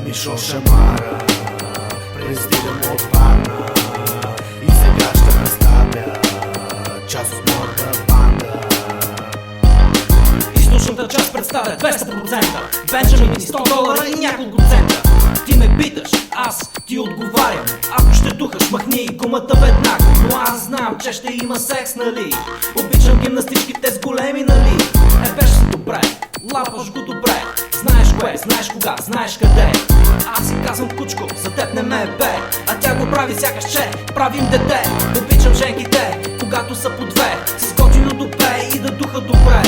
Мишо Шамара, президент от Варна, и сега ще представя част от моята банда. Източната част представя 200%, Бенджамин и $100 и няколко цента. Ти ме питаш, аз ти отговарям. Ако ще духаш, махни гумата веднага. Но аз знам, че ще има секс, нали? Обичам гимнастичките с големи, нали? Беше се добре, лапаш го добре. Знаеш кое, знаеш кога, знаеш къде. Аз си казвам кучко, за теб не ме бе. А тя го прави сякаш, че правим дете. Обичам женките, когато са по две, с готино дупе и да духа добре.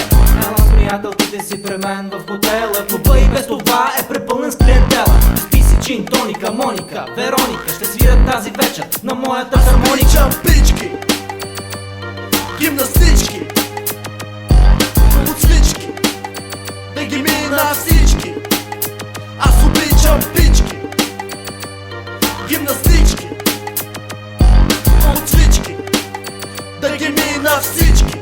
Ела с приятелките си при мен в хотела. Клуба и без това е препълнен с клиентела. Спи си чин, Тоника, Моника, Вероника ще свират тази вечер на моята хармоника. Обичам пички, гимнастички, подсвички, да ги мина всички. Аз обичам пички, гимнастички, подсвички, да ги мина всички.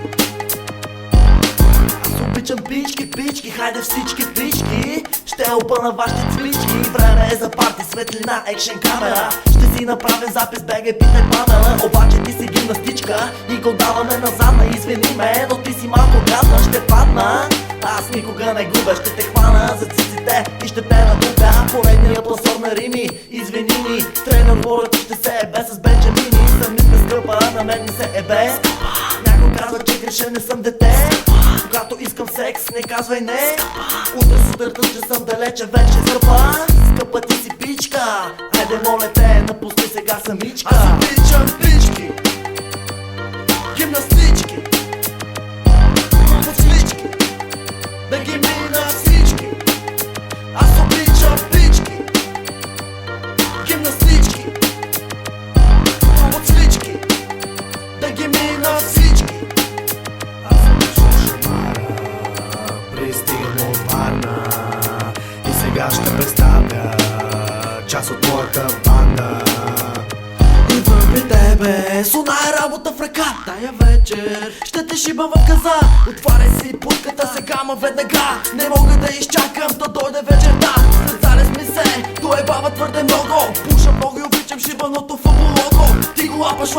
Аз обичам пички, пички, хайде всички пички. Ще опъна вашите цвички. Време е за парти, светлина, екшен камера. Ще си направим запис, бегай, питай Памела. Обаче ти си гимнастичка и го даваме назадна. Извини ме, но ти си малко гадна, ще падна. Аз никога не губя, ще те хвана за циците и ще те надуга. Поредният пласор на рими, извини ми. Тренер говорят, ще се ебе с Бенджамини. Съм ми скъпа, на мен не се ебе. Някой казва, че греша, не съм дете. Когато искам секс, не казвай не. Утре сутринта ще съм далече, вече скъпа. Скъпа ти си пичка, хайде моля те, напусни сега самичка. Аз обичам пички, гимнастички, подсвички, да ги мина всички. Аз обичам пички, гимнастички, подсвички, да ги мина всички. Аз обичам Шамара, пристигам от Варна, и сега ще представя част от моята банда. Идвам при тебе, сунай работа в ръка. Тая вечер ще те шиба в газа. Отваряй си путката сега, ма веднага. Не мога да изчакам, да дойде вечерта. След залез ми се, то е баба твърде много. Пуша много и обичам шибаното фабулото. Ти го лапаш,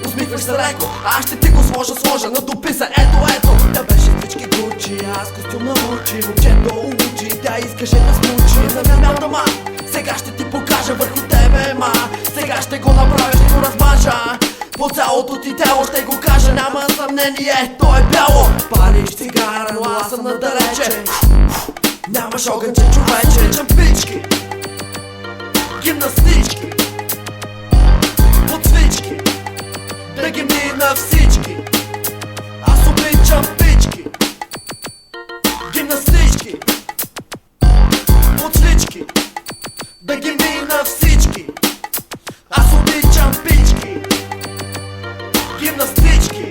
усмихваш се леко. Аз ще ти го сложа, натопи се, ето. Тя беше всички Гучи, аз костюм на Мучи. Момчето учи, тя искаше да смучи. Замямял дома, сега ще ти покажа върху тебе, ма. Сега ще го направя, ще го размажа. По цялото ти тело ще го кажа, няма съмнение, то е бяло. Палиш цигара, но аз съм надалече. Нямаш огънче, човече. Обичам пички, гимнастички, подсвички, да ги мина всички. Аз обичам пички, гимнастички, подсвички, да ги мина всички. Аз обичам пички, гимнастички,